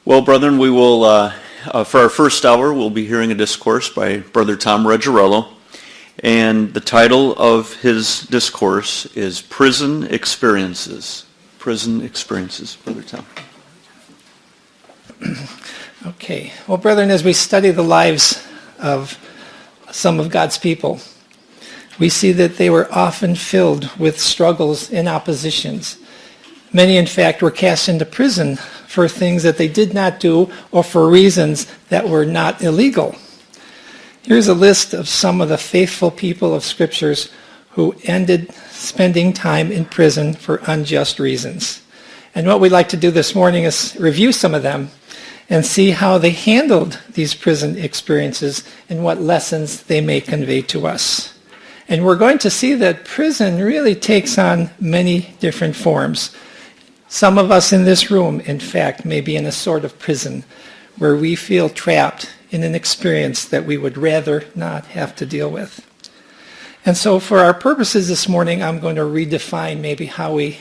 Well, brethren, we will, for our first hour, we'll be hearing a discourse by Brother Tom Reggiarello. And the title of his discourse is Prison Experiences. Prison Experiences. Brother Tom. Okay. Well, brethren, as we study the lives of some of God's people, we see that they were often filled with struggles and oppositions. Many, in fact, were cast into prison for things that they did not do or for reasons that were not illegal. Here's a list of some of the faithful people of Scriptures who ended spending time in prison for unjust reasons. And what we'd like to do this morning is review some of them and see how they handled these prison experiences and what lessons they may convey to us. And we're going to see that prison really takes on many different forms. Some of us in this room, in fact, may be in a sort of prison where we feel trapped in an experience that we would rather not have to deal with. And so for our purposes this morning, I'm going to redefine maybe how we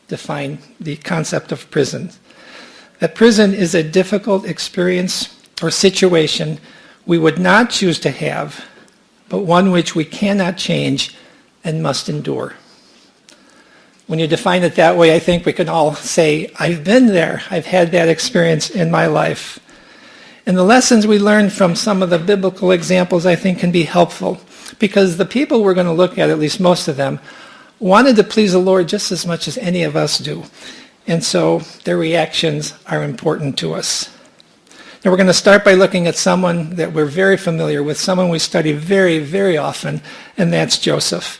define the concept of prison. That prison is a difficult experience or situation we would not choose to have, but one which we cannot change and must endure. When you define it that way, I think we can all say, I've been there. I've had that experience in my life. And the lessons we learn from some of the biblical examples, I think, can be helpful, because the people we're going to look at least most of them, wanted to please the Lord just as much as any of us do. And so their reactions are important to us. Now we're going to start by looking at someone that we're very familiar with, someone we study very, very often, and that's Joseph.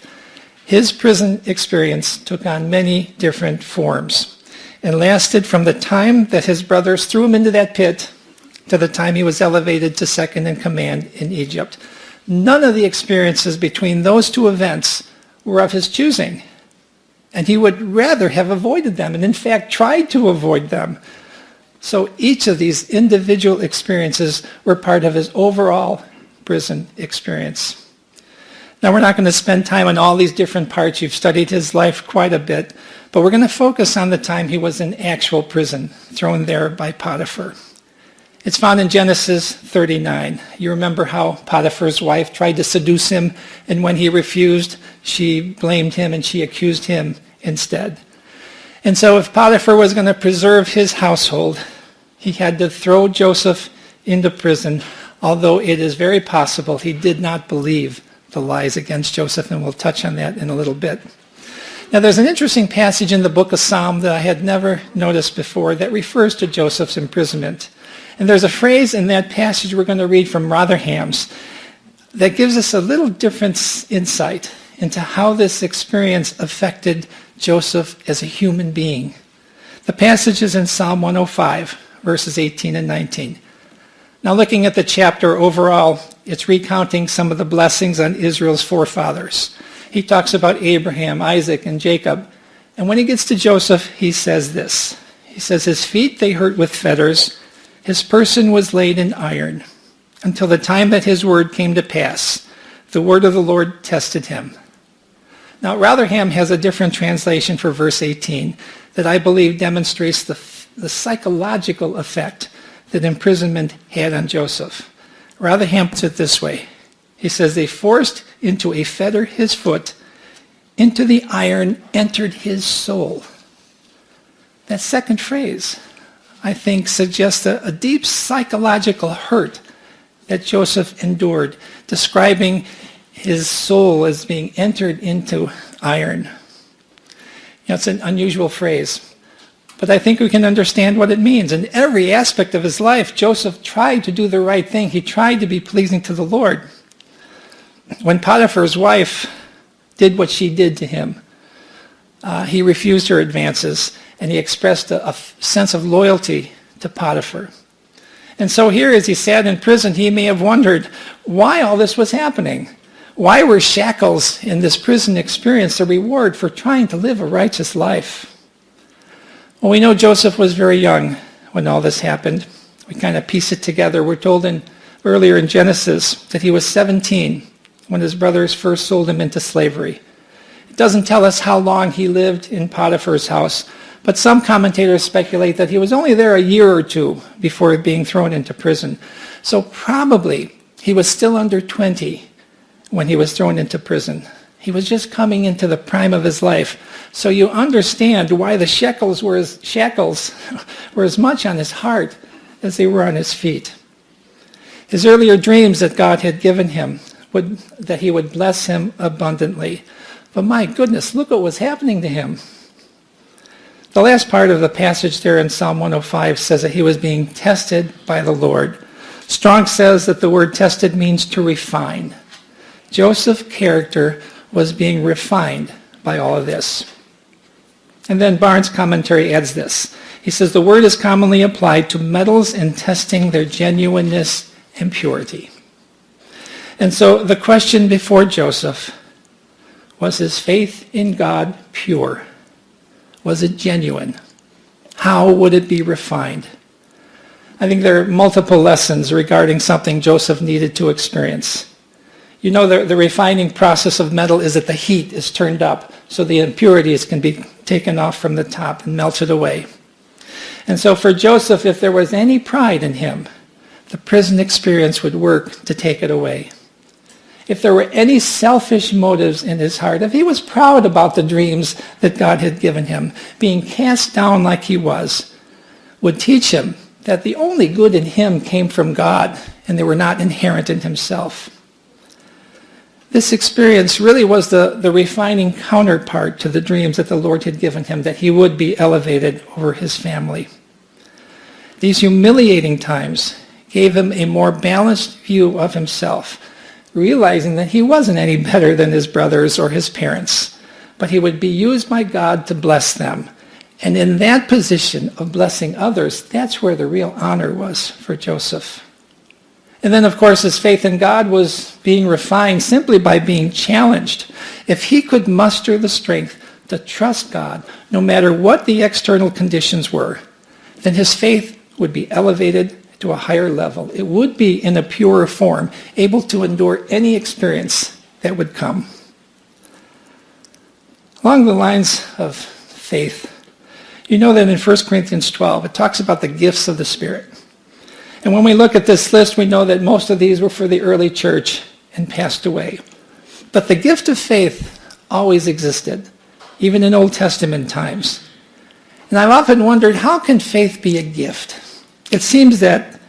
His prison experience took on many different forms and lasted from the time that his brothers threw him into that pit to the time he was elevated to second in command in Egypt. None of the experiences between those two events were of his choosing, and he would rather have avoided them, and in fact tried to avoid them. So each of these individual experiences were part of his overall prison experience. Now, we're not going to spend time on all these different parts. You've studied his life quite a bit, but we're going to focus on the time he was in actual prison, thrown there by Potiphar. It's found in Genesis 39. You remember how Potiphar's wife tried to seduce him, and when he refused, she blamed him and she accused him instead. And so if Potiphar was going to preserve his household, he had to throw Joseph into prison, although it is very possible he did not believe the lies against Joseph, and we'll touch on that in a little bit. Now, there's an interesting passage in the book of Psalm that I had never noticed before that refers to Joseph's imprisonment. And there's a phrase in that passage we're going to read from Rotherham's that gives us a little different insight into how this experience affected Joseph as a human being. The passage is in Psalm 105, verses 18 and 19. Now, looking at the chapter overall, it's recounting some of the blessings on Israel's forefathers. He talks about Abraham, Isaac, and Jacob. And when he gets to Joseph, he says this. He says, his feet they hurt with fetters, his person was laid in iron, until the time that his word came to pass. The word of the Lord tested him. Now, Rotherham has a different translation for verse 18 that I believe demonstrates the psychological effect that imprisonment had on Joseph. Rotherham puts it this way. He says, they forced into a fetter his foot, into the iron entered his soul. That second phrase, I think, suggests a deep psychological hurt that Joseph endured, describing his soul as being entered into iron. It's an unusual phrase, but I think we can understand what it means. In every aspect of his life, Joseph tried to do the right thing. He tried to be pleasing to the Lord. When Potiphar's wife did what she did to him, he refused her advances, and he expressed a sense of loyalty to Potiphar. And so here, as he sat in prison, he may have wondered why all this was happening. Why were shackles in this prison experience a reward for trying to live a righteous life? Well, we know Joseph was very young when all this happened. We kind of piece it together. We're told earlier in Genesis that he was 17 when his brothers first sold him into slavery. It doesn't tell us how long he lived in Potiphar's house, But some commentators speculate that he was only there a year or two before being thrown into prison. So probably he was still under 20 when he was thrown into prison. He was just coming into the prime of his life. So you understand why the shackles were as much on his heart as they were on his feet. His earlier dreams that God had given him, that he would bless him abundantly. But my goodness, look what was happening to him. The last part of the passage there in Psalm 105 says that he was being tested by the Lord. Strong says that the word tested means to refine. Joseph's character was being refined by all of this. And then Barnes' commentary adds this. He says the word is commonly applied to metals in testing their genuineness and purity. And so the question before Joseph, was his faith in God pure? Was it genuine? How would it be refined? I think there are multiple lessons regarding something Joseph needed to experience. You know, the refining process of metal is that the heat is turned up so the impurities can be taken off from the top and melted away. And so for Joseph, if there was any pride in him, the prison experience would work to take it away. If there were any selfish motives in his heart, if he was proud about the dreams that God had given him, being cast down like he was, would teach him that the only good in him came from God and they were not inherent in himself. This experience really was the refining counterpart to the dreams that the Lord had given him, that he would be elevated over his family. These humiliating times gave him a more balanced view of himself, realizing that he wasn't any better than his brothers or his parents, but he would be used by God to bless them. And in that position of blessing others, that's where the real honor was for Joseph. And then, of course, his faith in God was being refined simply by being challenged. If he could muster the strength to trust God, no matter what the external conditions were, then his faith would be elevated to a higher level. It would be in a purer form, able to endure any experience that would come. Along the lines of faith, you know that in 1 Corinthians 12, it talks about the gifts of the Spirit. And when we look at this list, we know that most of these were for the early church and passed away. But the gift of faith always existed, even in Old Testament times. And I've often wondered, how can faith be a gift? It seems that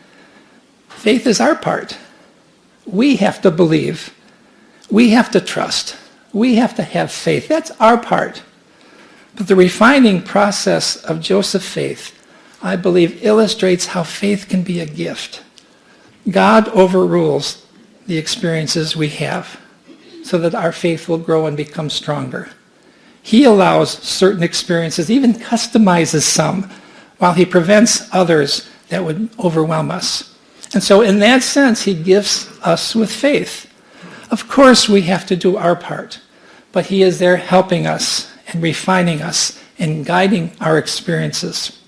faith is our part. We have to believe. We have to trust. We have to have faith. That's our part. But the refining process of Joseph's faith, I believe, illustrates how faith can be a gift. God overrules the experiences we have so that our faith will grow and become stronger. He allows certain experiences, even customizes some, while he prevents others that would overwhelm us. And so in that sense, he gifts us with faith. Of course, we have to do our part, but he is there helping us and refining us and guiding our experiences.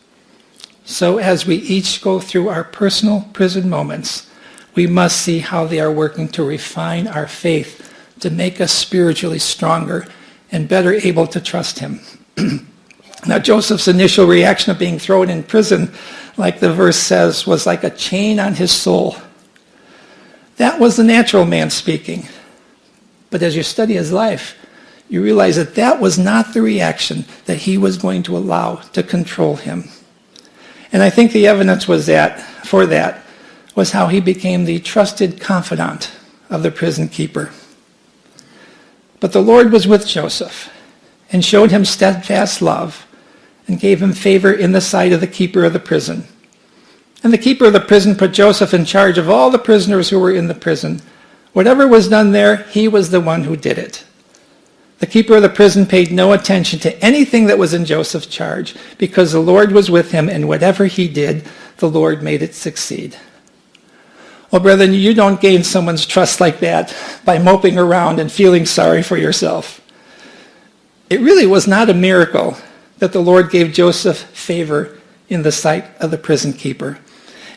So as we each go through our personal prison moments, we must see how they are working to refine our faith, to make us spiritually stronger and better able to trust him. Now, Joseph's initial reaction of being thrown in prison, like the verse says, was like a chain on his soul. That was the natural man speaking. But as you study his life, you realize that that was not the reaction that he was going to allow to control him. And I think the evidence was was how he became the trusted confidant of the prison keeper. But the Lord was with Joseph and showed him steadfast love and gave him favor in the sight of the keeper of the prison. And the keeper of the prison put Joseph in charge of all the prisoners who were in the prison. Whatever was done there, he was the one who did it. The keeper of the prison paid no attention to anything that was in Joseph's charge because the Lord was with him, and whatever he did, the Lord made it succeed. Well, brethren, you don't gain someone's trust like that by moping around and feeling sorry for yourself. It really was not a miracle that the Lord gave Joseph favor in the sight of the prison keeper.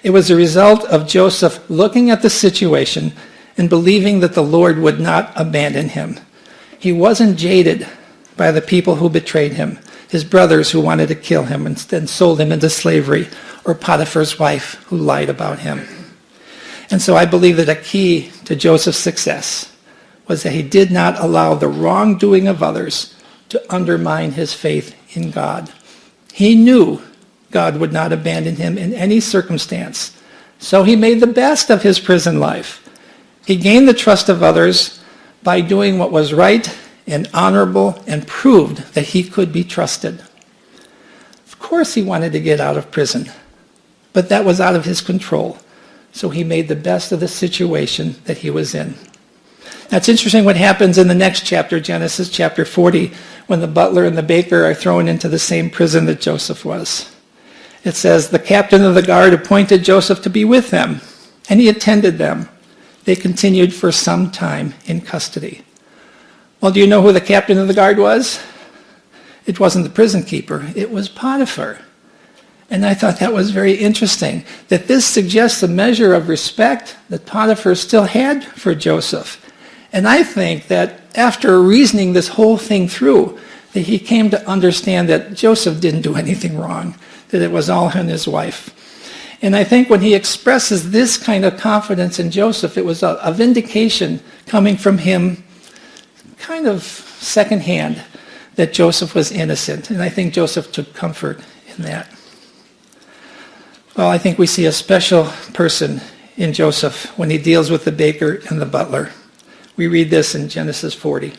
It was a result of Joseph looking at the situation and believing that the Lord would not abandon him. He wasn't jaded by the people who betrayed him. his brothers who wanted to kill him and then sold him into slavery, or Potiphar's wife who lied about him. And so I believe that a key to Joseph's success was that he did not allow the wrongdoing of others to undermine his faith in God. He knew God would not abandon him in any circumstance, so he made the best of his prison life. He gained the trust of others by doing what was right and honorable and proved that he could be trusted. Of course he wanted to get out of prison, but that was out of his control, so he made the best of the situation that he was in. Now it's interesting what happens in the next chapter, Genesis chapter 40, when the butler and the baker are thrown into the same prison that Joseph was. It says, the captain of the guard appointed Joseph to be with them, and he attended them. They continued for some time in custody. Well, do you know who the captain of the guard was? It wasn't the prison keeper. It was Potiphar. And I thought that was very interesting, that this suggests a measure of respect that Potiphar still had for Joseph. And I think that after reasoning this whole thing through, that he came to understand that Joseph didn't do anything wrong, that it was all him and his wife. And I think when he expresses this kind of confidence in Joseph, it was a vindication coming from him kind of secondhand that Joseph was innocent. And I think Joseph took comfort in that. Well, I think we see a special person in Joseph when he deals with the baker and the butler. We read this in Genesis 40.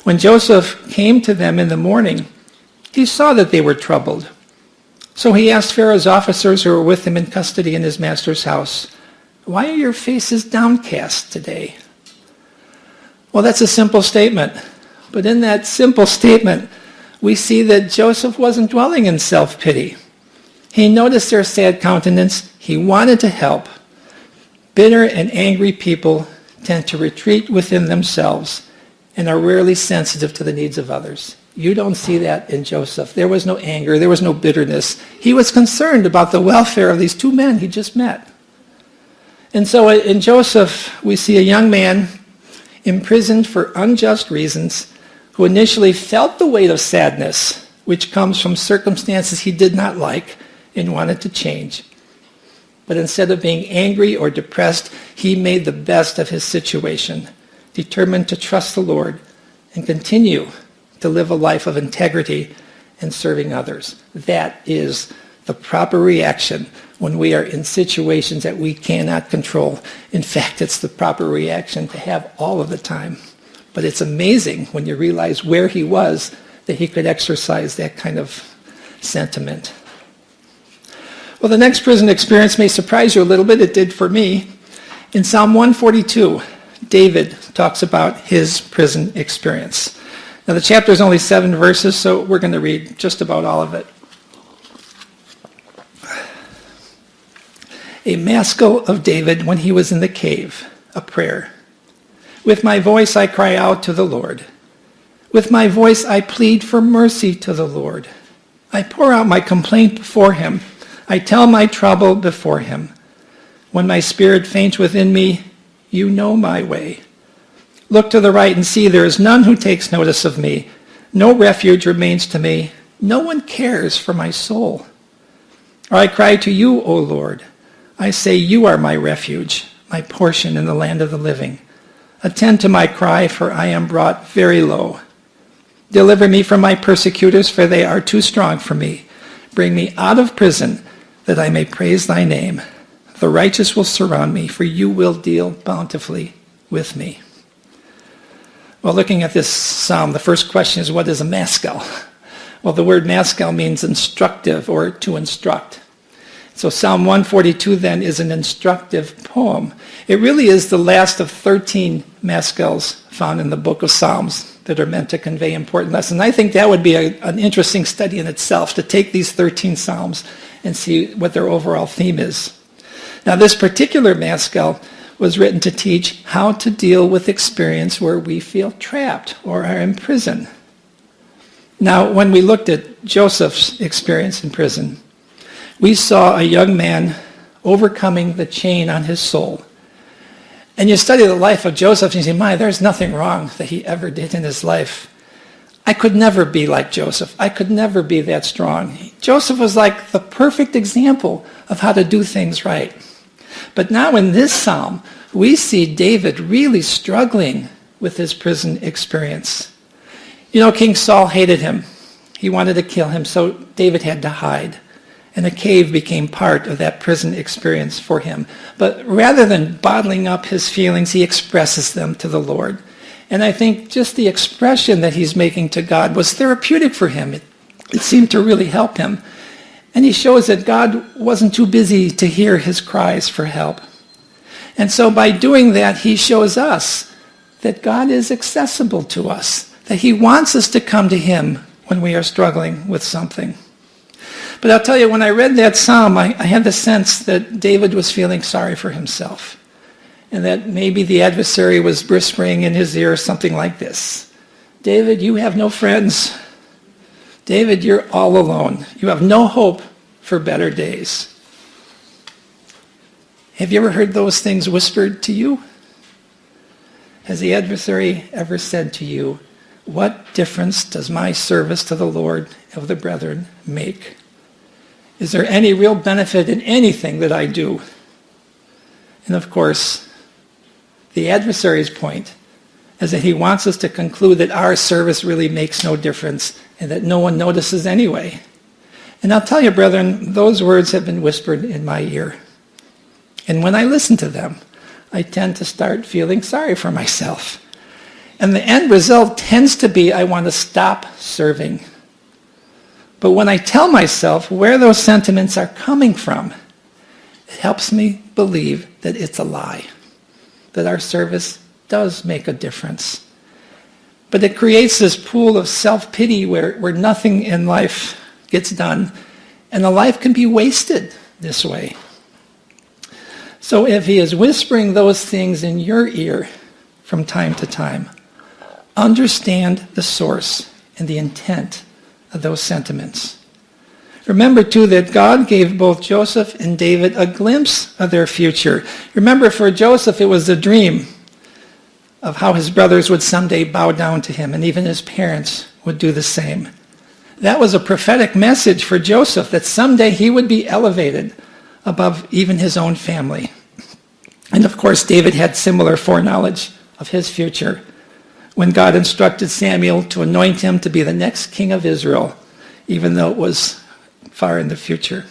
When Joseph came to them in the morning, he saw that they were troubled. So he asked Pharaoh's officers who were with him in custody in his master's house, "Why are your faces downcast today?" Well, that's a simple statement. But in that simple statement, we see that Joseph wasn't dwelling in self-pity. He noticed their sad countenance. He wanted to help. Bitter and angry people tend to retreat within themselves and are rarely sensitive to the needs of others. You don't see that in Joseph. There was no anger. There was no bitterness. He was concerned about the welfare of these two men he just met. And so in Joseph, we see a young man imprisoned for unjust reasons who initially felt the weight of sadness, which comes from circumstances he did not like and wanted to change. But instead of being angry or depressed, he made the best of his situation, determined to trust the Lord and continue to live a life of integrity and serving others. That is the proper reaction when we are in situations that we cannot control. In fact, it's the proper reaction to have all of the time. But it's amazing when you realize where he was that he could exercise that kind of sentiment. Well, the next prison experience may surprise you a little bit. It did for me. In Psalm 142, David talks about his prison experience. Now, the chapter is only 7 verses, so we're going to read just about all of it. A maskil of David when he was in the cave, a prayer. With my voice I cry out to the Lord. With my voice I plead for mercy to the Lord. I pour out my complaint before him. I tell my trouble before him. When my spirit faints within me, you know my way. Look to the right and see there is none who takes notice of me. No refuge remains to me. No one cares for my soul. Or I cry to you, O Lord. I say you are my refuge, my portion in the land of the living. Attend to my cry, for I am brought very low. Deliver me from my persecutors, for they are too strong for me. Bring me out of prison, that I may praise thy name. The righteous will surround me, for you will deal bountifully with me. Well, looking at this psalm, the first question is, what is a maskil? Well, the word maskil means instructive or to instruct. So Psalm 142 then is an instructive poem. It really is the last of 13 maskils found in the book of Psalms that are meant to convey important lessons. I think that would be an interesting study in itself, to take these 13 Psalms and see what their overall theme is. Now, this particular maskil was written to teach how to deal with experience where we feel trapped or are in prison. Now, when we looked at Joseph's experience in prison, we saw a young man overcoming the chain on his soul. And you study the life of Joseph and you say, my, there's nothing wrong that he ever did in his life. I could never be like Joseph. I could never be that strong. Joseph was like the perfect example of how to do things right. But now in this psalm, we see David really struggling with his prison experience. You know, King Saul hated him. He wanted to kill him, so David had to hide. And a cave became part of that prison experience for him. But rather than bottling up his feelings, he expresses them to the Lord. And I think just the expression that he's making to God was therapeutic for him. It seemed to really help him. And he shows that God wasn't too busy to hear his cries for help. And so by doing that, he shows us that God is accessible to us, that he wants us to come to him when we are struggling with something. But I'll tell you, when I read that psalm, I had the sense that David was feeling sorry for himself, and that maybe the adversary was whispering in his ear something like this: David, you have no friends. David, you're all alone. You have no hope for better days. Have you ever heard those things whispered to you? Has the adversary ever said to you, what difference does my service to the Lord of the brethren make? Is there any real benefit in anything that I do? And of course, the adversary's point is that he wants us to conclude that our service really makes no difference and that no one notices anyway. And I'll tell you, brethren, those words have been whispered in my ear. And when I listen to them, I tend to start feeling sorry for myself. And the end result tends to be I want to stop serving. But when I tell myself where those sentiments are coming from, it helps me believe that it's a lie, that our service does make a difference. But it creates this pool of self-pity where nothing in life gets done, and a life can be wasted this way. So if he is whispering those things in your ear from time to time, understand the source and the intent of those sentiments. Remember, too, that God gave both Joseph and David a glimpse of their future. Remember, for Joseph, it was a dream of how his brothers would someday bow down to him, and even his parents would do the same. That was a prophetic message for Joseph, that someday he would be elevated above even his own family. And of course, David had similar foreknowledge of his future when God instructed Samuel to anoint him to be the next king of Israel, even though it was far in the future.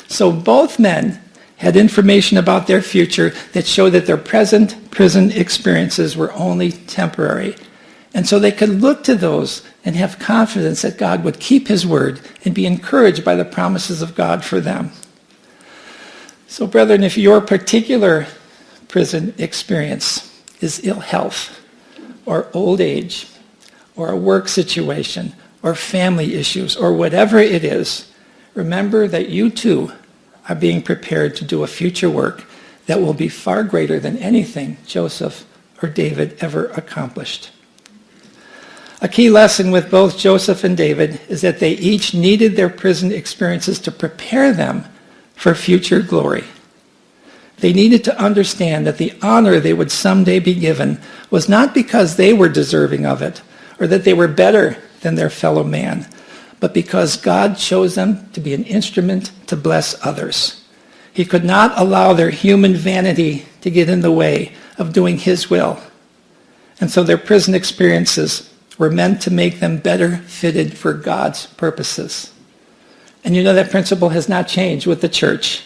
So both men had information about their future that showed that their present prison experiences were only temporary. And so they could look to those and have confidence that God would keep his word and be encouraged by the promises of God for them. So brethren, if your particular prison experience is ill health, or old age, or a work situation, or family issues, or whatever it is, remember that you too are being prepared to do a future work that will be far greater than anything Joseph or David ever accomplished. A key lesson with both Joseph and David is that they each needed their prison experiences to prepare them for future glory. They needed to understand that the honor they would someday be given was not because they were deserving of it or that they were better than their fellow man, but because God chose them to be an instrument to bless others. He could not allow their human vanity to get in the way of doing his will. And so their prison experiences were meant to make them better fitted for God's purposes. And you know that principle has not changed with the church.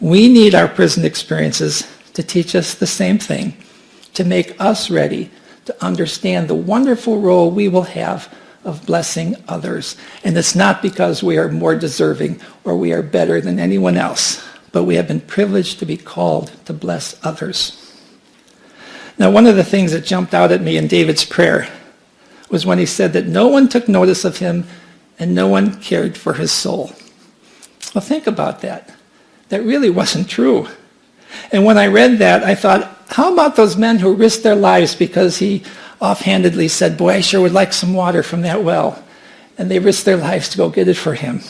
We need our prison experiences to teach us the same thing, to make us ready to understand the wonderful role we will have of blessing others. And it's not because we are more deserving or we are better than anyone else, but we have been privileged to be called to bless others. Now, one of the things that jumped out at me in David's prayer was when he said that no one took notice of him and no one cared for his soul. Well, think about that. That really wasn't true. And when I read that, I thought, how about those men who risked their lives because he offhandedly said, boy, I sure would like some water from that well. And they risked their lives to go get it for him.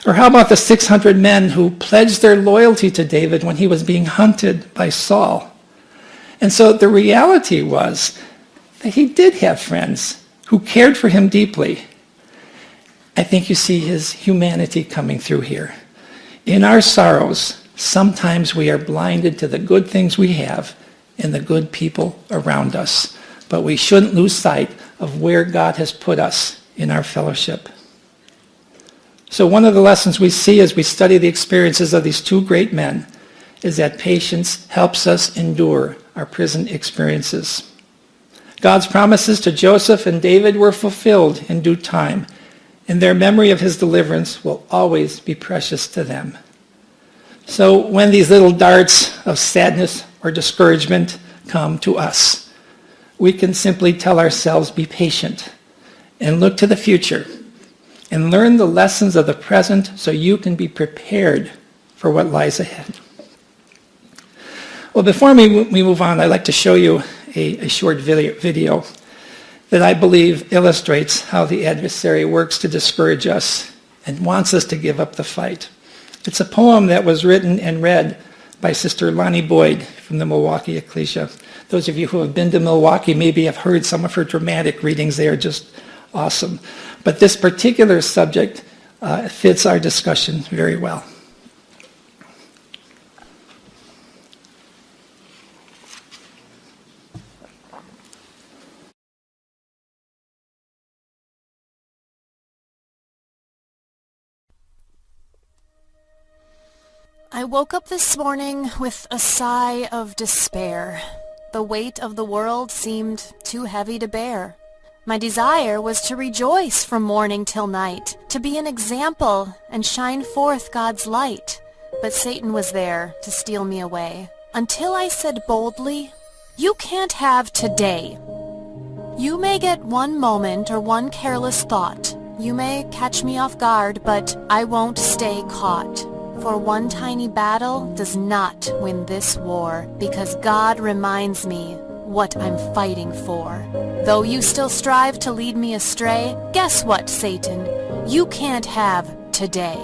Or how about the 600 men who pledged their loyalty to David when he was being hunted by Saul? And so the reality was that he did have friends who cared for him deeply. I think you see his humanity coming through here. In our sorrows, sometimes we are blinded to the good things we have and the good people around us, but we shouldn't lose sight of where God has put us in our fellowship. So one of the lessons we see as we study the experiences of these two great men is that patience helps us endure our prison experiences. God's promises to Joseph and David were fulfilled in due time, and their memory of his deliverance will always be precious to them. So when these little darts of sadness or discouragement come to us, we can simply tell ourselves, be patient and look to the future and learn the lessons of the present so you can be prepared for what lies ahead. Well, before we move on, I'd like to show you a short video that I believe illustrates how the adversary works to discourage us and wants us to give up the fight. It's a poem that was written and read by Sister Lonnie Boyd from the Milwaukee Ecclesia. Those of you who have been to Milwaukee maybe have heard some of her dramatic readings. They are just awesome. But this particular subject fits our discussion very well. I woke up this morning with a sigh of despair. The weight of the world seemed too heavy to bear. My desire was to rejoice from morning till night, to be an example and shine forth God's light. But Satan was there to steal me away, until I said boldly, "You can't have today. You may get one moment or one careless thought. You may catch me off guard, but I won't stay caught. For one tiny battle does not win this war, because God reminds me what I'm fighting for. Though you still strive to lead me astray, guess what, Satan? You can't have today.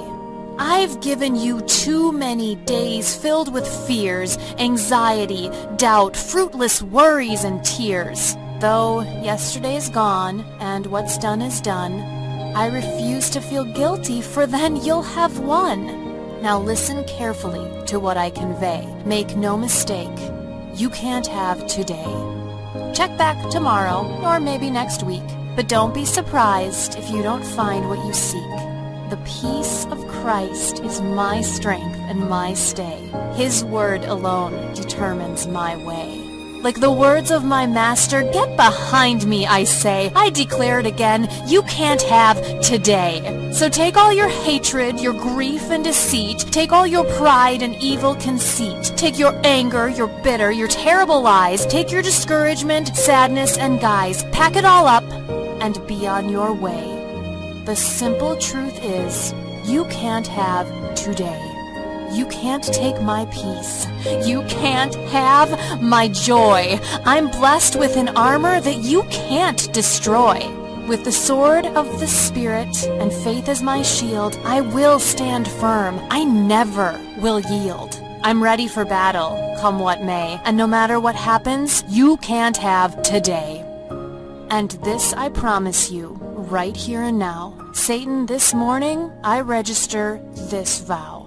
I've given you too many days filled with fears, anxiety, doubt, fruitless worries and tears. Though yesterday's gone and what's done is done, I refuse to feel guilty, for then you'll have won. Now listen carefully to what I convey. Make no mistake, you can't have today. Check back tomorrow or maybe next week, but don't be surprised if you don't find what you seek. The peace of Christ is my strength and my stay. His word alone determines my way. Like the words of my master, get behind me, I say. I declare it again, you can't have today. So take all your hatred, your grief and deceit. Take all your pride and evil conceit. Take your anger, your bitter, your terrible lies. Take your discouragement, sadness, and guise. Pack it all up and be on your way. The simple truth is, you can't have today. You can't take my peace. You can't have my joy. I'm blessed with an armor that you can't destroy. With the sword of the Spirit and faith as my shield, I will stand firm. I never will yield. I'm ready for battle, come what may. And no matter what happens, you can't have today. And this I promise you, right here and now. Satan, this morning, I register this vow.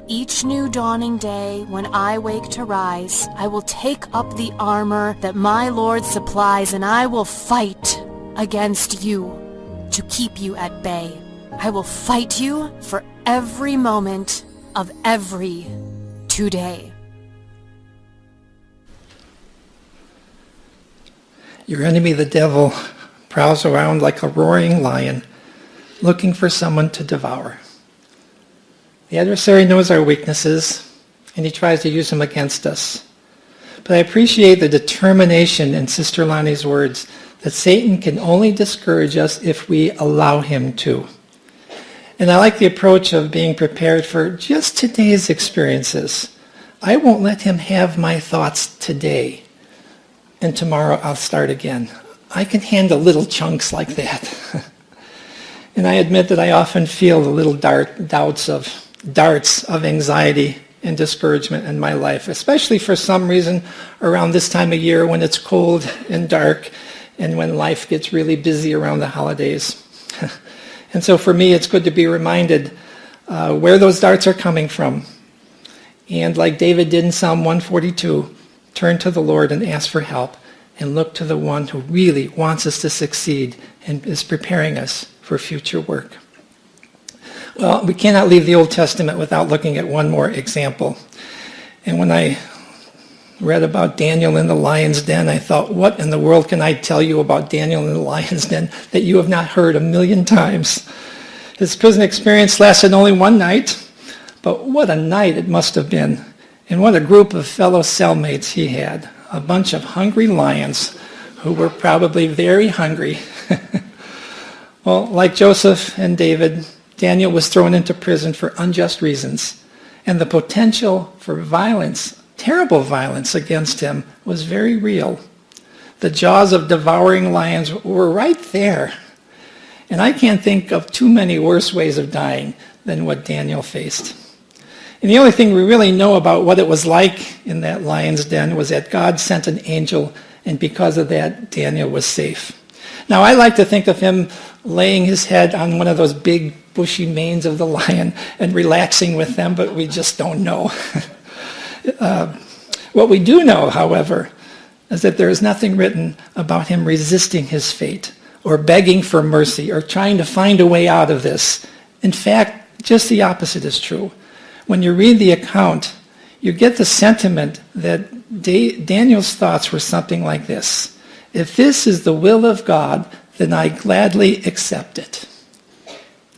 Each new dawning day, when I wake to rise, I will take up the armor that my Lord supplies, and I will fight against you to keep you at bay. I will fight you for every moment of every today. Your enemy, the devil, prowls around like a roaring lion, looking for someone to devour. The adversary knows our weaknesses, and he tries to use them against us. But I appreciate the determination in Sister Lonnie's words that Satan can only discourage us if we allow him to. And I like the approach of being prepared for just today's experiences. I won't let him have my thoughts today, and tomorrow I'll start again. I can handle little chunks like that. And I admit that I often feel the little darts of anxiety and discouragement in my life, especially for some reason around this time of year when it's cold and dark and when life gets really busy around the holidays. And so for me, it's good to be reminded where those darts are coming from. And like David did in Psalm 142, turn to the Lord and ask for help and look to the one who really wants us to succeed and is preparing us for future work. Well, we cannot leave the Old Testament without looking at one more example. And when I read about Daniel in the lion's den, I thought, what in the world can I tell you about Daniel in the lion's den that you have not heard 1,000,000 times? His prison experience lasted only one night, but what a night it must have been. And what a group of fellow cellmates he had. A bunch of hungry lions who were probably very hungry. Well, like Joseph and David, Daniel was thrown into prison for unjust reasons. And the potential for violence, terrible violence against him, was very real. The jaws of devouring lions were right there. And I can't think of too many worse ways of dying than what Daniel faced. And the only thing we really know about what it was like in that lion's den was that God sent an angel, and because of that, Daniel was safe. Now, I like to think of him laying his head on one of those big bushy manes of the lion and relaxing with them, but we just don't know. What we do know, however, is that there is nothing written about him resisting his fate or begging for mercy or trying to find a way out of this. In fact, just the opposite is true. When you read the account, you get the sentiment that Daniel's thoughts were something like this: if this is the will of God, then I gladly accept it.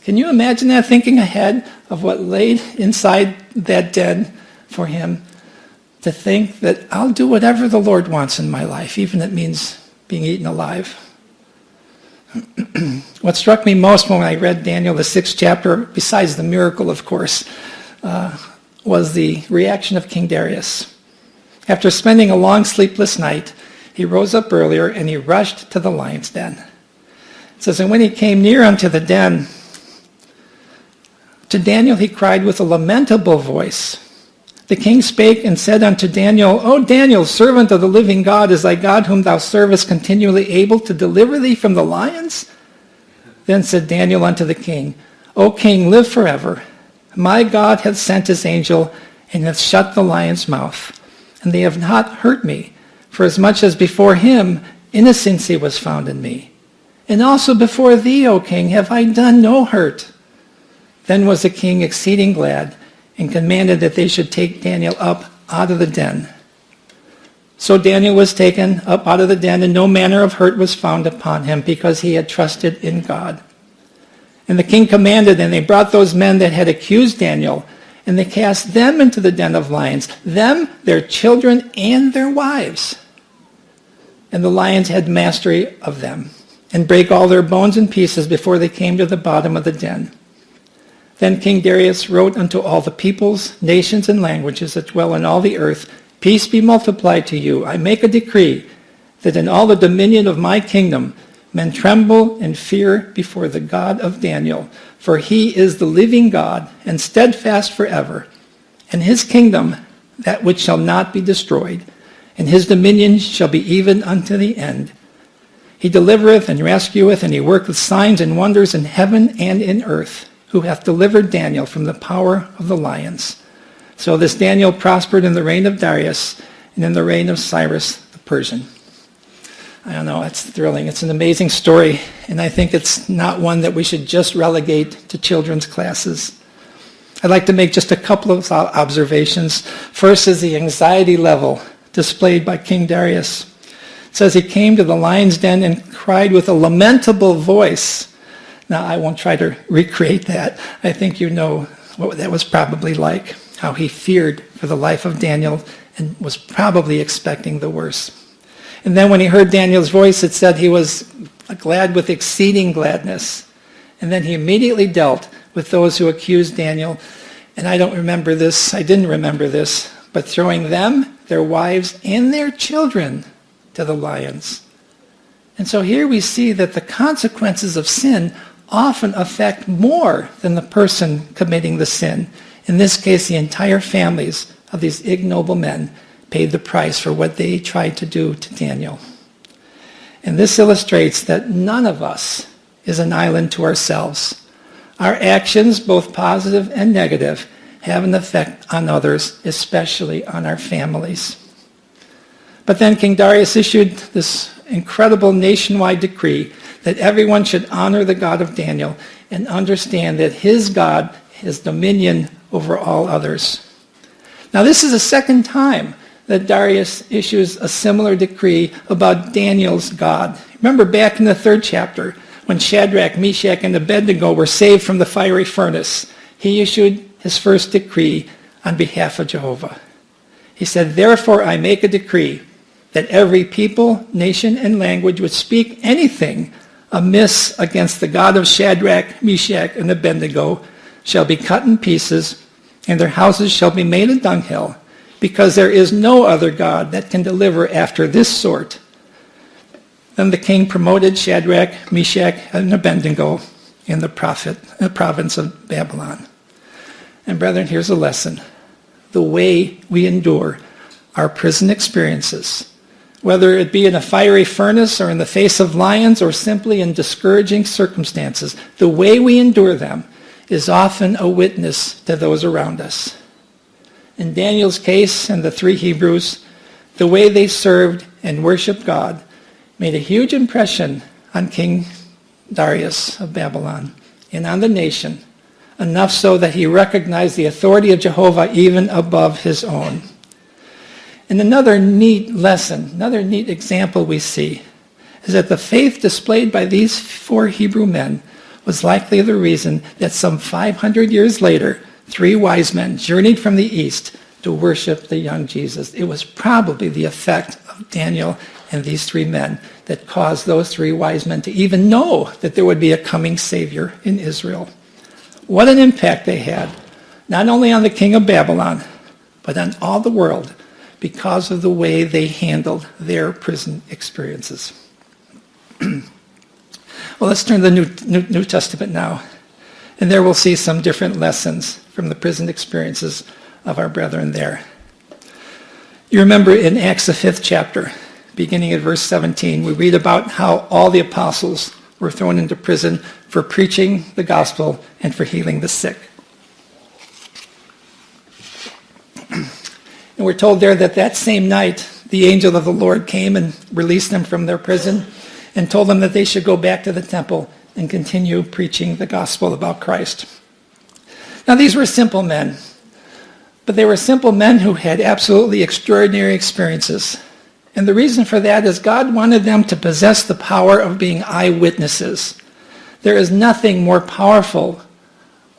Can you imagine that, thinking ahead of what lay inside that den for him? To think that I'll do whatever the Lord wants in my life, even if it means being eaten alive. What struck me most when I read Daniel, the 6th chapter, besides the miracle, of course, was the reaction of King Darius. After spending a long sleepless night, he rose up earlier and he rushed to the lion's den. It says, and when he came near unto the den, to Daniel he cried with a lamentable voice. The king spake and said unto Daniel, O Daniel, servant of the living God, is thy God whom thou servest continually able to deliver thee from the lions? Then said Daniel unto the king, O king, live forever. My God hath sent his angel, and hath shut the lion's mouth, and they have not hurt me, for as much as before him innocency was found in me. And also before thee, O king, have I done no hurt. Then was the king exceeding glad, and commanded that they should take Daniel up out of the den. So Daniel was taken up out of the den, and no manner of hurt was found upon him, because he had trusted in God. And the king commanded, and they brought those men that had accused Daniel, and they cast them into the den of lions, them, their children, and their wives. And the lions had mastery of them, and brake all their bones in pieces before they came to the bottom of the den. Then King Darius wrote unto all the peoples, nations, and languages that dwell in all the earth, Peace be multiplied to you. I make a decree that in all the dominion of my kingdom men tremble and fear before the God of Daniel, for he is the living God and steadfast forever, and his kingdom that which shall not be destroyed, and his dominion shall be even unto the end. He delivereth and rescueth, and he worketh signs and wonders in heaven and in earth, who hath delivered Daniel from the power of the lions. So this Daniel prospered in the reign of Darius and in the reign of Cyrus the Persian. I don't know, it's thrilling. It's an amazing story, and I think it's not one that we should just relegate to children's classes. I'd like to make just a couple of observations. First is the anxiety level displayed by King Darius. It says he came to the lion's den and cried with a lamentable voice. Now, I won't try to recreate that. I think you know what that was probably like, how he feared for the life of Daniel and was probably expecting the worst. And then when he heard Daniel's voice, it said he was glad with exceeding gladness. And then he immediately dealt with those who accused Daniel. And I didn't remember this, but throwing them, their wives, and their children to the lions. And so here we see that the consequences of sin often affect more than the person committing the sin. In this case, the entire families of these ignoble men paid the price for what they tried to do to Daniel. And this illustrates that none of us is an island to ourselves. Our actions, both positive and negative, have an effect on others, especially on our families. But then King Darius issued this incredible nationwide decree that everyone should honor the God of Daniel and understand that his God has dominion over all others. Now, this is the second time that Darius issues a similar decree about Daniel's God. Remember back in the 3rd chapter, when Shadrach, Meshach, and Abednego were saved from the fiery furnace, he issued his first decree on behalf of Jehovah. He said, "Therefore I make a decree that every people, nation, and language would speak anything amiss against the God of Shadrach, Meshach, and Abednego shall be cut in pieces, and their houses shall be made a dunghill, because there is no other God that can deliver after this sort." Then the king promoted Shadrach, Meshach, and Abednego in the province of Babylon. And brethren, here's a lesson. The way we endure our prison experiences, whether it be in a fiery furnace or in the face of lions or simply in discouraging circumstances, the way we endure them is often a witness to those around us. In Daniel's case and the 3 Hebrews, the way they served and worshiped God made a huge impression on King Darius of Babylon and on the nation, enough so that he recognized the authority of Jehovah even above his own. And another neat lesson, another neat example we see is that the faith displayed by these 4 Hebrew men was likely the reason that some 500 years later, 3 wise men journeyed from the east to worship the young Jesus. It was probably the effect of Daniel and these 3 men that caused those 3 wise men to even know that there would be a coming Savior in Israel. What an impact they had, not only on the king of Babylon, but on all the world because of the way they handled their prison experiences. Well, let's turn to the New Testament now, and there we'll see some different lessons from the prison experiences of our brethren there. You remember in Acts the 5th chapter, beginning at verse 17, we read about how all the apostles were thrown into prison for preaching the gospel and for healing the sick. And we're told there that that same night, the angel of the Lord came and released them from their prison and told them that they should go back to the temple and continue preaching the gospel about Christ. Now, these were simple men, but they were simple men who had absolutely extraordinary experiences. And the reason for that is God wanted them to possess the power of being eyewitnesses. There is nothing more powerful,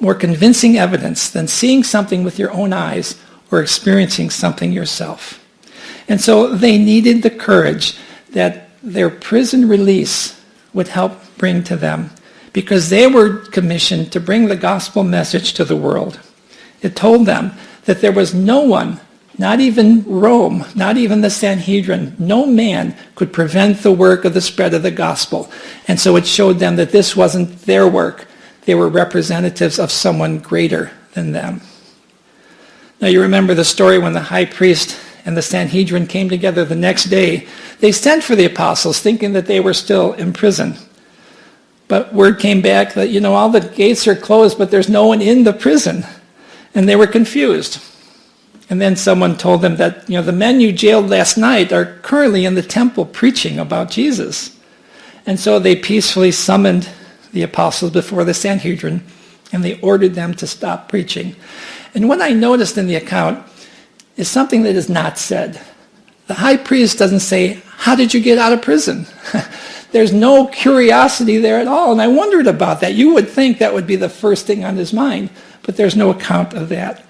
more convincing evidence than seeing something with your own eyes or experiencing something yourself. And so they needed the courage that their prison release would help bring to them, because they were commissioned to bring the gospel message to the world. It told them that there was no one, not even Rome, not even the Sanhedrin, no man could prevent the work of the spread of the gospel. And so it showed them that this wasn't their work. They were representatives of someone greater than them. Now you remember the story when the high priest and the Sanhedrin came together the next day. They sent for the apostles thinking that they were still in prison. But word came back that, all the gates are closed, but there's no one in the prison. And they were confused. And then someone told them that, the men you jailed last night are currently in the temple preaching about Jesus. And so they peacefully summoned the apostles before the Sanhedrin, and they ordered them to stop preaching. And what I noticed in the account is something that is not said. The high priest doesn't say, "How did you get out of prison?" There's no curiosity there at all, and I wondered about that. You would think that would be the first thing on his mind, but there's no account of that.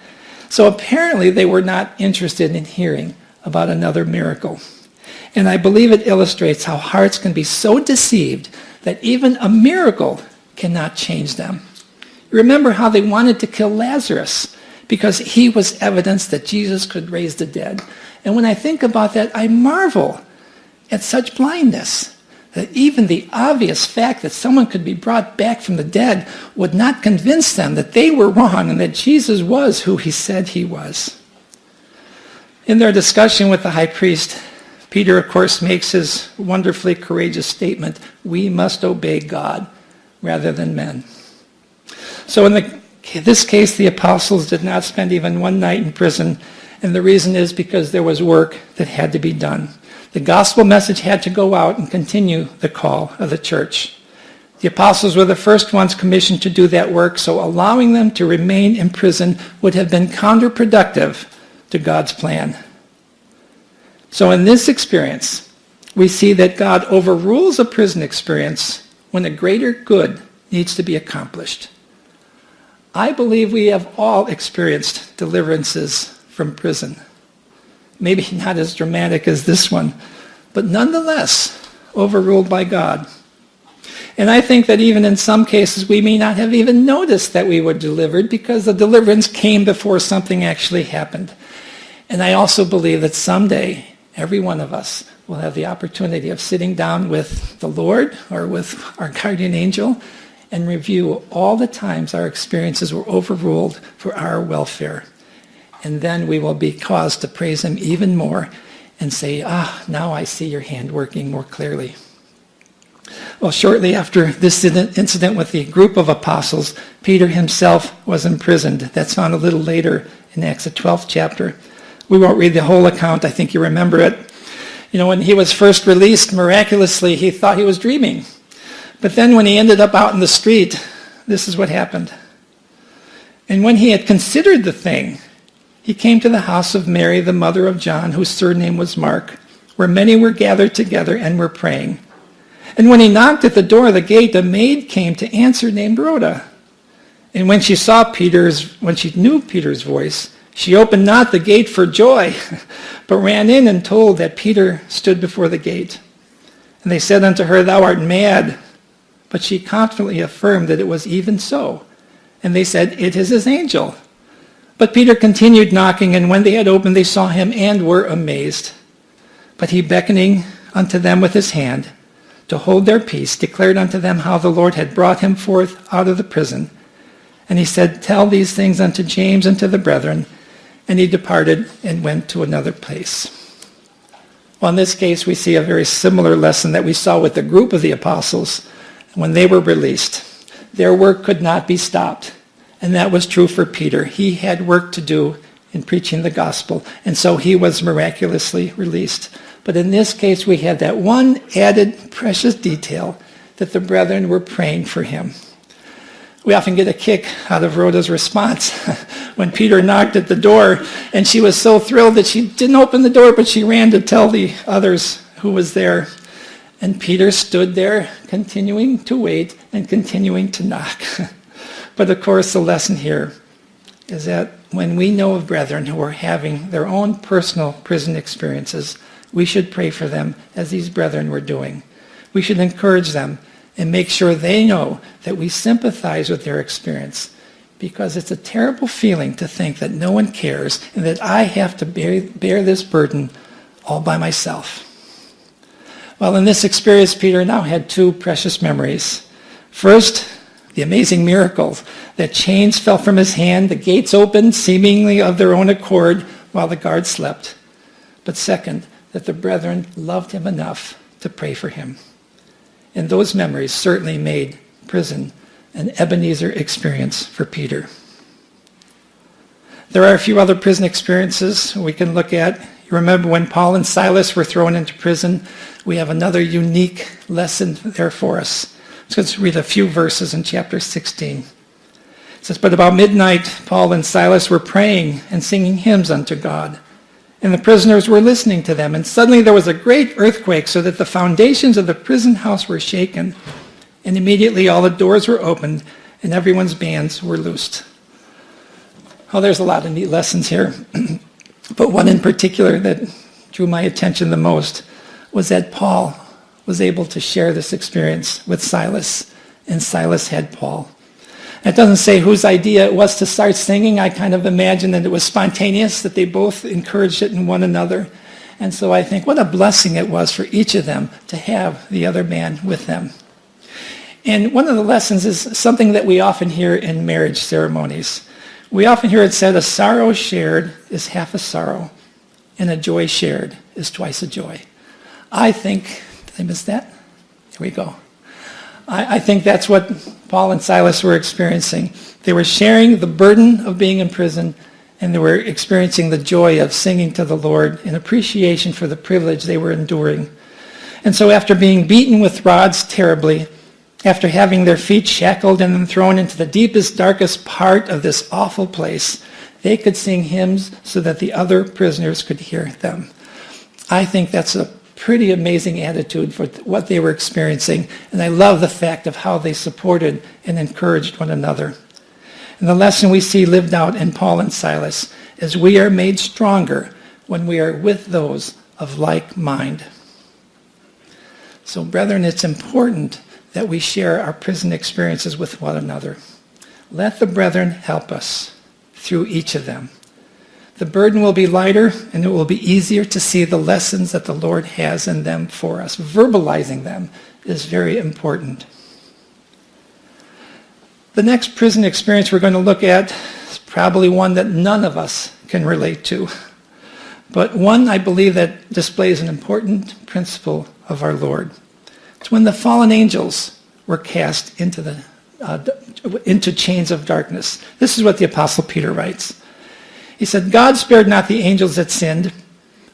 So apparently they were not interested in hearing about another miracle. And I believe it illustrates how hearts can be so deceived that even a miracle cannot change them. Remember how they wanted to kill Lazarus because he was evidence that Jesus could raise the dead. And when I think about that, I marvel at such blindness, that even the obvious fact that someone could be brought back from the dead would not convince them that they were wrong and that Jesus was who he said he was. In their discussion with the high priest, Peter, of course, makes his wonderfully courageous statement, we must obey God rather than men. So in this case, the apostles did not spend even one night in prison, and the reason is because there was work that had to be done. The gospel message had to go out and continue the call of the church. The apostles were the first ones commissioned to do that work, so allowing them to remain in prison would have been counterproductive to God's plan. So in this experience, we see that God overrules a prison experience when a greater good needs to be accomplished. I believe we have all experienced deliverances from prison. Maybe not as dramatic as this one, but nonetheless overruled by God. And I think that even in some cases we may not have even noticed that we were delivered because the deliverance came before something actually happened. And I also believe that someday every one of us will have the opportunity of sitting down with the Lord or with our guardian angel and review all the times our experiences were overruled for our welfare. And then we will be caused to praise him even more and say, now I see your hand working more clearly. Well, shortly after this incident with the group of apostles, Peter himself was imprisoned. That's found a little later in Acts, the 12th chapter. We won't read the whole account. I think you remember it. When he was first released, miraculously, he thought he was dreaming. But then when he ended up out in the street, this is what happened. And when he had considered the thing, he came to the house of Mary, the mother of John, whose surname was Mark, where many were gathered together and were praying. And when he knocked at the door of the gate, a maid came to answer named Rhoda. And when she knew Peter's voice, she opened not the gate for joy, but ran in and told that Peter stood before the gate. And they said unto her, Thou art mad. But she confidently affirmed that it was even so. And they said, It is his angel. But Peter continued knocking, and when they had opened, they saw him and were amazed. But he, beckoning unto them with his hand to hold their peace, declared unto them how the Lord had brought him forth out of the prison. And he said, Tell these things unto James and to the brethren. And he departed and went to another place. Well, in this case, we see a very similar lesson that we saw with the group of the apostles when they were released. Their work could not be stopped. And that was true for Peter. He had work to do in preaching the gospel, and so he was miraculously released. But in this case, we had that one added precious detail that the brethren were praying for him. We often get a kick out of Rhoda's response when Peter knocked at the door, and she was so thrilled that she didn't open the door, but she ran to tell the others who was there. And Peter stood there, continuing to wait and continuing to knock. But of course, the lesson here is that when we know of brethren who are having their own personal prison experiences, we should pray for them as these brethren were doing. We should encourage them and make sure they know that we sympathize with their experience, because it's a terrible feeling to think that no one cares and that I have to bear this burden all by myself. Well, in this experience, Peter now had two precious memories. First, the amazing miracle that chains fell from his hand, the gates opened seemingly of their own accord while the guards slept. But second, that the brethren loved him enough to pray for him. And those memories certainly made prison an Ebenezer experience for Peter. There are a few other prison experiences we can look at. You remember when Paul and Silas were thrown into prison? We have another unique lesson there for us. So let's read a few verses in chapter 16. It says, But about midnight, Paul and Silas were praying and singing hymns unto God. And the prisoners were listening to them. And suddenly there was a great earthquake, so that the foundations of the prison house were shaken. And immediately all the doors were opened, and everyone's bands were loosed. Oh, there's a lot of neat lessons here. But one in particular that drew my attention the most was that Paul was able to share this experience with Silas, and Silas had Paul. It doesn't say whose idea it was to start singing. I kind of imagine that it was spontaneous, that they both encouraged it in one another. And so I think what a blessing it was for each of them to have the other man with them. And one of the lessons is something that we often hear in marriage ceremonies. We often hear it said, a sorrow shared is half a sorrow, and a joy shared is twice a joy. I think, did I miss that? Here we go. I think that's what Paul and Silas were experiencing. They were sharing the burden of being in prison, and they were experiencing the joy of singing to the Lord in appreciation for the privilege they were enduring. And so after being beaten with rods terribly, after having their feet shackled and then thrown into the deepest, darkest part of this awful place, they could sing hymns so that the other prisoners could hear them. I think that's a pretty amazing attitude for what they were experiencing, and I love the fact of how they supported and encouraged one another. And the lesson we see lived out in Paul and Silas is we are made stronger when we are with those of like mind. So, brethren, it's important that we share our prison experiences with one another. Let the brethren help us through each of them. The burden will be lighter, and it will be easier to see the lessons that the Lord has in them for us. Verbalizing them is very important. The next prison experience we're going to look at is probably one that none of us can relate to, but one I believe that displays an important principle of our Lord. It's when the fallen angels were cast into chains of darkness. This is what the Apostle Peter writes. He said, God spared not the angels that sinned,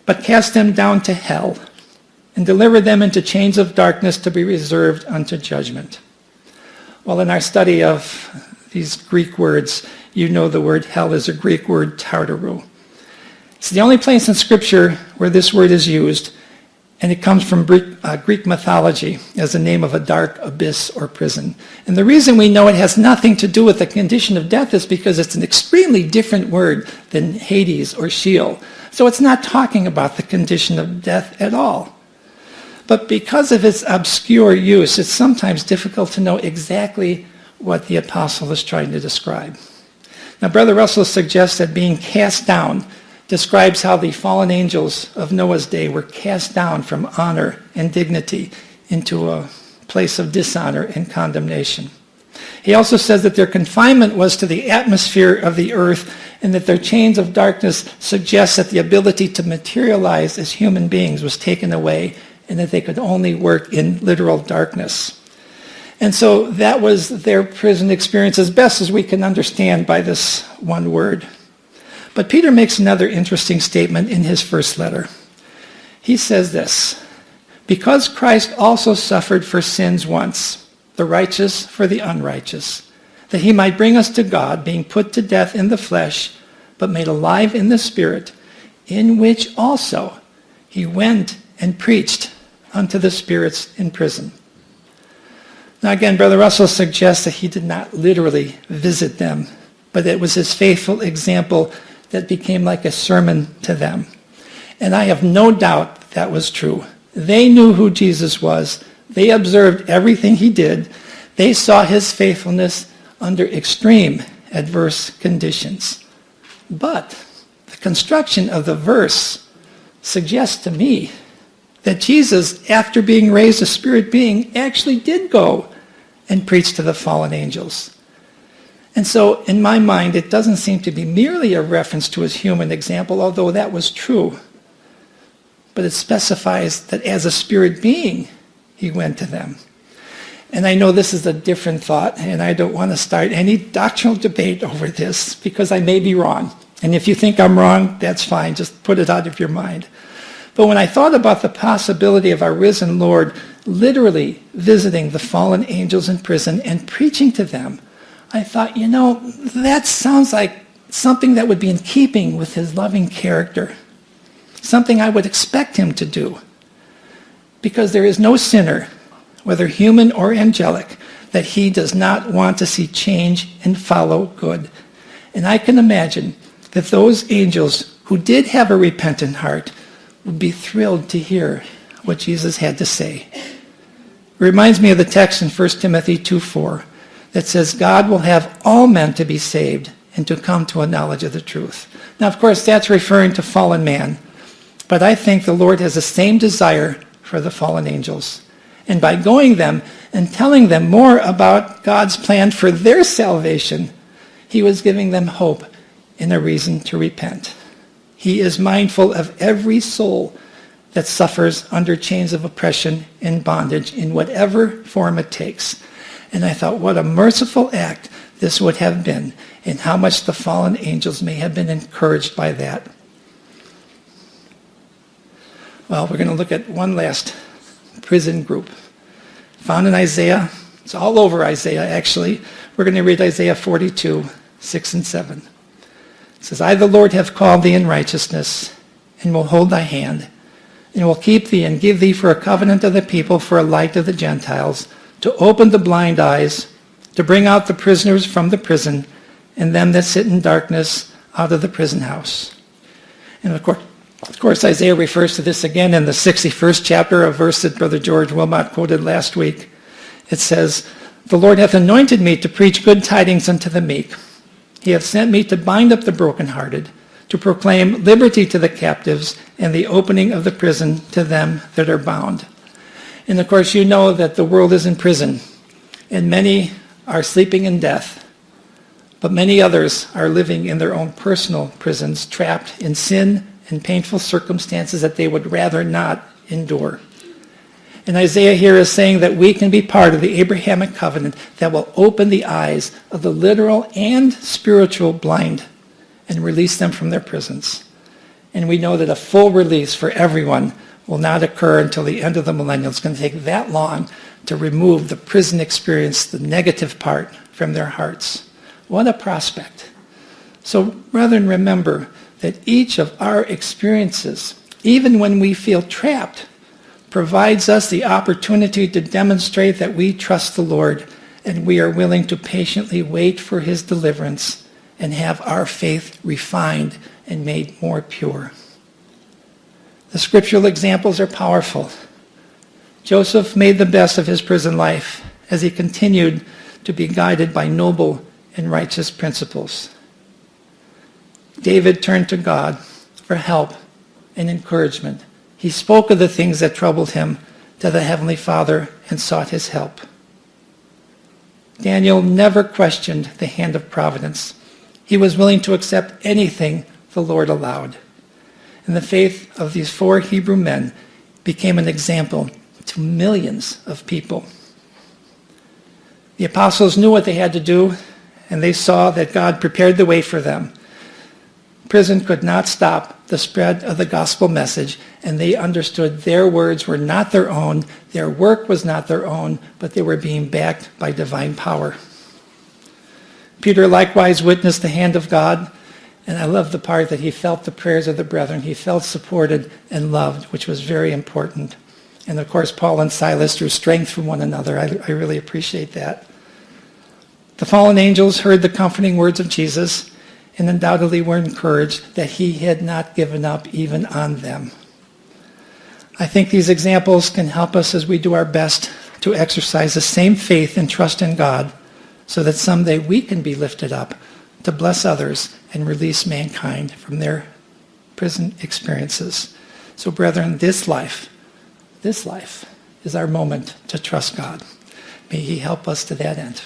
but cast them down to hell and delivered them into chains of darkness to be reserved unto judgment. Well, in our study of these Greek words, you know the word hell is a Greek word, tartaru. It's the only place in Scripture where this word is used, and it comes from Greek mythology as the name of a dark abyss or prison. And the reason we know it has nothing to do with the condition of death is because it's an extremely different word than Hades or Sheol. So it's not talking about the condition of death at all. But because of its obscure use, it's sometimes difficult to know exactly what the apostle is trying to describe. Now, Brother Russell suggests that being cast down describes how the fallen angels of Noah's day were cast down from honor and dignity into a place of dishonor and condemnation. He also says that their confinement was to the atmosphere of the earth, and that their chains of darkness suggest that the ability to materialize as human beings was taken away, and that they could only work in literal darkness. And so that was their prison experience as best as we can understand by this one word. But Peter makes another interesting statement in his first letter. He says this, because Christ also suffered for sins once, the righteous for the unrighteous, that he might bring us to God, being put to death in the flesh, but made alive in the Spirit, in which also he went and preached unto the spirits in prison. Now again, Brother Russell suggests that he did not literally visit them, but it was his faithful example that became like a sermon to them. And I have no doubt that was true. They knew who Jesus was. They observed everything he did. They saw his faithfulness under extreme adverse conditions. But the construction of the verse suggests to me that Jesus, after being raised a spirit being, actually did go and preach to the fallen angels. And so, in my mind, it doesn't seem to be merely a reference to his human example, although that was true. But it specifies that as a spirit being, he went to them. And I know this is a different thought, and I don't want to start any doctrinal debate over this, because I may be wrong. And if you think I'm wrong, that's fine. Just put it out of your mind. But when I thought about the possibility of our risen Lord literally visiting the fallen angels in prison and preaching to them, I thought, that sounds like something that would be in keeping with his loving character, something I would expect him to do. Because there is no sinner, whether human or angelic, that he does not want to see change and follow good. And I can imagine that those angels who did have a repentant heart would be thrilled to hear what Jesus had to say. It reminds me of the text in 1 Timothy 2:4 that says, God will have all men to be saved and to come to a knowledge of the truth. Now, of course, that's referring to fallen man, but I think the Lord has the same desire for the fallen angels. And by going them and telling them more about God's plan for their salvation, he was giving them hope and a reason to repent. He is mindful of every soul that suffers under chains of oppression and bondage in whatever form it takes. And I thought, what a merciful act this would have been, and how much the fallen angels may have been encouraged by that. Well, we're going to look at one last prison group. Found in Isaiah. It's all over Isaiah, actually. We're going to read Isaiah 42, 6 and 7. It says, I, the Lord, have called thee in righteousness, and will hold thy hand, and will keep thee, and give thee for a covenant of the people, for a light of the Gentiles, to open the blind eyes, to bring out the prisoners from the prison, and them that sit in darkness out of the prison house. And of course, Isaiah refers to this again in the 61st chapter, a verse that Brother George Wilmot quoted last week. It says, the Lord hath anointed me to preach good tidings unto the meek. He hath sent me to bind up the brokenhearted, to proclaim liberty to the captives, and the opening of the prison to them that are bound. And of course, you know that the world is in prison, and many are sleeping in death, but many others are living in their own personal prisons, trapped in sin and painful circumstances that they would rather not endure. And Isaiah here is saying that we can be part of the Abrahamic covenant that will open the eyes of the literal and spiritual blind and release them from their prisons. And we know that a full release for everyone will not occur until the end of the millennium. It's going to take that long to remove the prison experience, the negative part, from their hearts. What a prospect. So, brethren, remember that each of our experiences, even when we feel trapped, provides us the opportunity to demonstrate that we trust the Lord and we are willing to patiently wait for his deliverance and have our faith refined and made more pure. The scriptural examples are powerful. Joseph made the best of his prison life as he continued to be guided by noble and righteous principles. David turned to God for help and encouragement. He spoke of the things that troubled him to the Heavenly Father and sought his help. Daniel never questioned the hand of providence. He was willing to accept anything the Lord allowed. And the faith of these 4 Hebrew men became an example to millions of people. The apostles knew what they had to do, and they saw that God prepared the way for them. Prison could not stop the spread of the gospel message, and they understood their words were not their own, their work was not their own, but they were being backed by divine power. Peter likewise witnessed the hand of God, and I love the part that he felt the prayers of the brethren. He felt supported and loved, which was very important. And of course, Paul and Silas drew strength from one another. I really appreciate that. The fallen angels heard the comforting words of Jesus and undoubtedly were encouraged that he had not given up even on them. I think these examples can help us as we do our best to exercise the same faith and trust in God so that someday we can be lifted up to bless others and release mankind from their prison experiences. So brethren, this life is our moment to trust God. May he help us to that end.